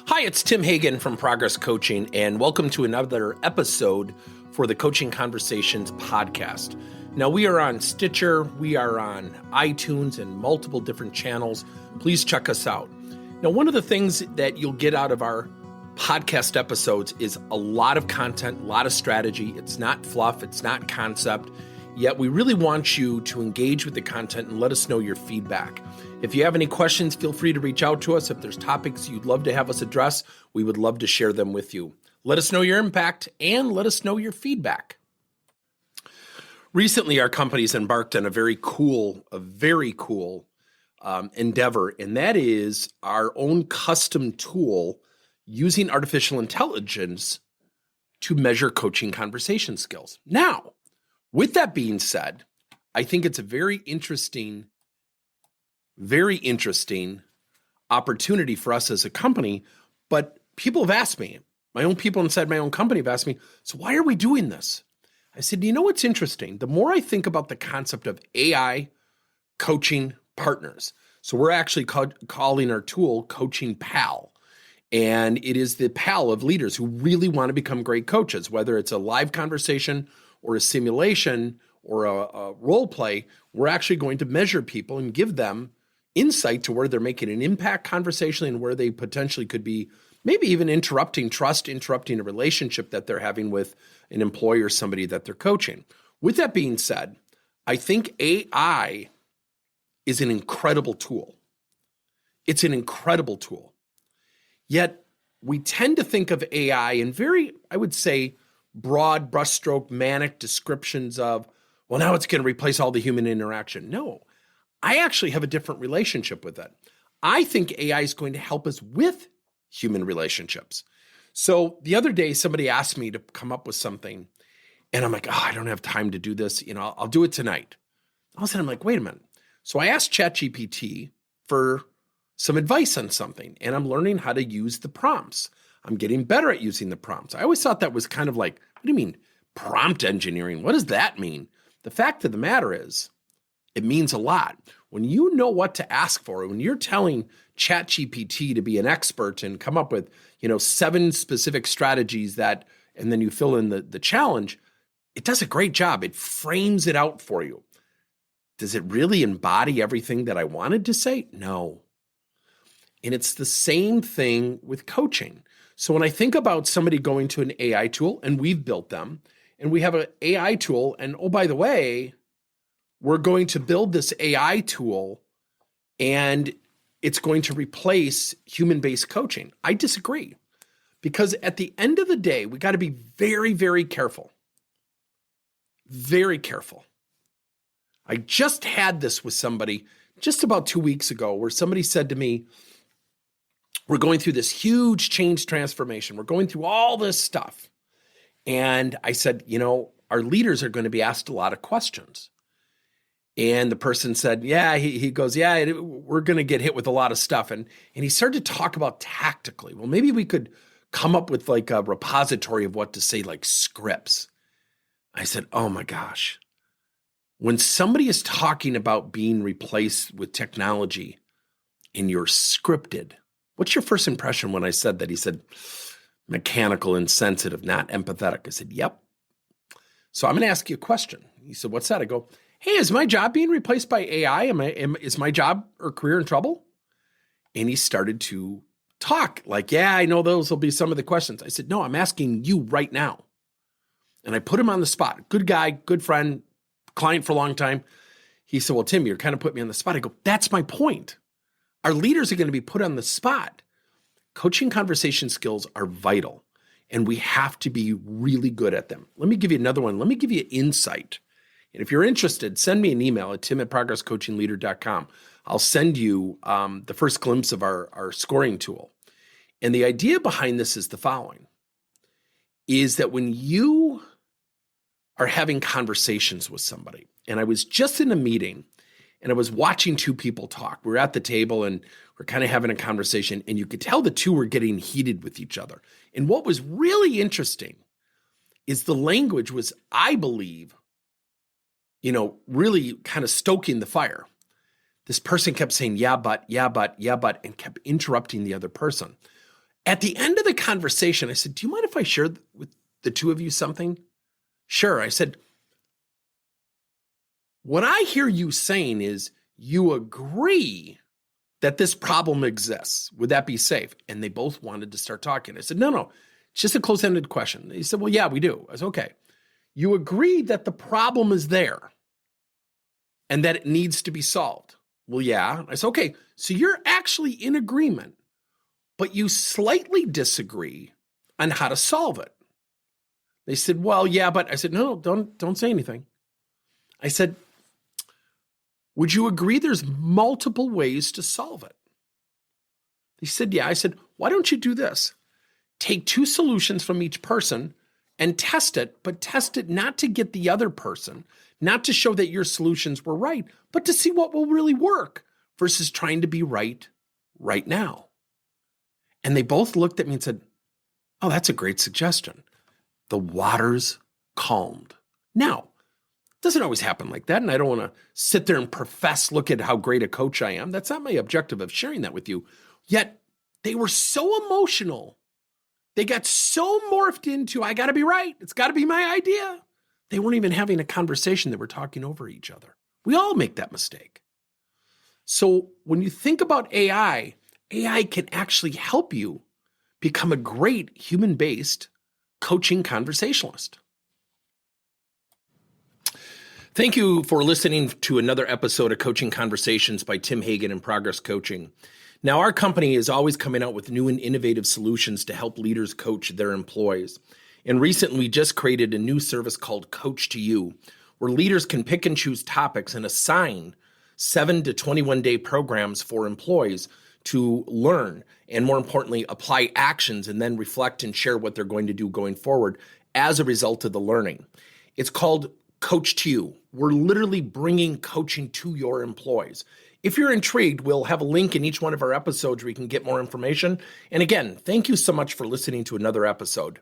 Hi, it's Tim Hagen from Progress Coaching, and welcome to another episode for the Coaching Conversations podcast. Now, we are on Stitcher, we are on iTunes, and multiple different channels. Please check us out. Now, one of the things that you'll get out of our podcast episodes is a lot of content, a lot of strategy. It's not fluff, it's not concept, yet we really want you to engage with the content and let us know your feedback. If you have any questions, feel free to reach out to us. If there's topics you'd love to have us address, we would love to share them with you. Let us know your impact and let us know your feedback. Recently, our company's embarked on a very cool endeavor, and that is our own custom tool using artificial intelligence to measure coaching conversation skills. Now, with that being said, I think it's a very interesting opportunity for us as a company, but people have asked me, my own people inside my own company have asked me, so why are we doing this? I said, you know what's interesting? The more I think about the concept of AI coaching partners, so we're actually calling our tool Coaching Pal, and it is the pal of leaders who really want to become great coaches, whether it's a live conversation or a simulation or a role play. We're actually going to measure people and give them insight to where they're making an impact conversationally and where they potentially could be maybe even interrupting trust, interrupting a relationship that they're having with an employee or somebody that they're coaching. With that being said, I think AI is an incredible tool. It's an incredible tool. Yet we tend to think of AI in very, I would say, broad brushstroke, manic descriptions of, well, now it's going to replace all the human interaction. No. I actually have a different relationship with it. I think AI is going to help us with human relationships. So the other day, somebody asked me to come up with something, and I'm like, I don't have time to do this. I'll do it tonight. All of a sudden, I'm like, wait a minute. So I asked ChatGPT for some advice on something, and I'm learning how to use the prompts. I'm getting better at using the prompts. I always thought that was kind of like, what do you mean prompt engineering? What does that mean? The fact of the matter is, it means a lot. When you know what to ask for, when you're telling ChatGPT to be an expert and come up with, 7 specific strategies and then you fill in the challenge, it does a great job. It frames it out for you. Does it really embody everything that I wanted to say? No. And it's the same thing with coaching. So when I think about somebody going to an AI tool, and we've built them, and we have an AI tool, and oh, by the way, we're going to build this AI tool and it's going to replace human-based coaching. I disagree, because at the end of the day, we got to be very, very careful. Very careful. I just had this with somebody just about 2 weeks ago where somebody said to me, we're going through this huge change transformation. We're going through all this stuff. And I said, our leaders are going to be asked a lot of questions. And the person said, he goes, we're going to get hit with a lot of stuff. And he started to talk about tactically. Well, maybe we could come up with like a repository of what to say, like scripts. I said, oh my gosh. When somebody is talking about being replaced with technology and you're scripted, what's your first impression when I said that? He said, mechanical, insensitive, not empathetic. I said, yep. So I'm going to ask you a question. He said, what's that? I go, hey, is my job being replaced by AI? Is my job or career in trouble? And he started to talk like, I know those will be some of the questions. I said, no, I'm asking you right now. And I put him on the spot. Good guy, good friend, client for a long time. He said, well, Tim, you're kind of putting me on the spot. I go, that's my point. Our leaders are going to be put on the spot. Coaching conversation skills are vital, and we have to be really good at them. Let me give you another one. Let me give you insight. And if you're interested, send me an email at tim@progresscoachingleader.com. I'll send you the first glimpse of our scoring tool. And the idea behind this is the following, is that when you are having conversations with somebody, and I was just in a meeting and I was watching 2 people talk. We were at the table and we're kind of having a conversation, and you could tell the 2 were getting heated with each other. And what was really interesting is the language was, I believe, really kind of stoking the fire. This person kept saying, yeah, but, and kept interrupting the other person. At the end of the conversation, I said, do you mind if I share with the two of you something? Sure. I said, what I hear you saying is you agree that this problem exists. Would that be safe? And they both wanted to start talking. I said, no, it's just a close-ended question. He said, well, yeah, we do. I said, okay. You agree that the problem is there and that it needs to be solved. Well, yeah. I said, okay, so you're actually in agreement, but you slightly disagree on how to solve it. They said, well, yeah, but I said, no, don't say anything. I said, would you agree there's multiple ways to solve it? They said, yeah. I said, why don't you do this? Take two solutions from each person and test it, but test it not to get the other person, not to show that your solutions were right, but to see what will really work versus trying to be right now. And they both looked at me and said, oh, that's a great suggestion. The waters calmed. Now, it doesn't always happen like that, and I don't want to sit there and profess, look at how great a coach I am. That's not my objective of sharing that with you. Yet, they were so emotional. They got so morphed into, I got to be right. It's got to be my idea. They weren't even having a conversation. They were talking over each other. We all make that mistake. So when you think about AI can actually help you become a great human-based coaching conversationalist. Thank you for listening to another episode of Coaching Conversations by Tim Hagen and Progress Coaching. Now, our company is always coming out with new and innovative solutions to help leaders coach their employees. And recently, we just created a new service called Coach to You, where leaders can pick and choose topics and assign 7 to 21-day programs for employees to learn and, more importantly, apply actions and then reflect and share what they're going to do going forward as a result of the learning. It's called Coach to You. We're literally bringing coaching to your employees. If you're intrigued, we'll have a link in each one of our episodes where you can get more information. And again, thank you so much for listening to another episode.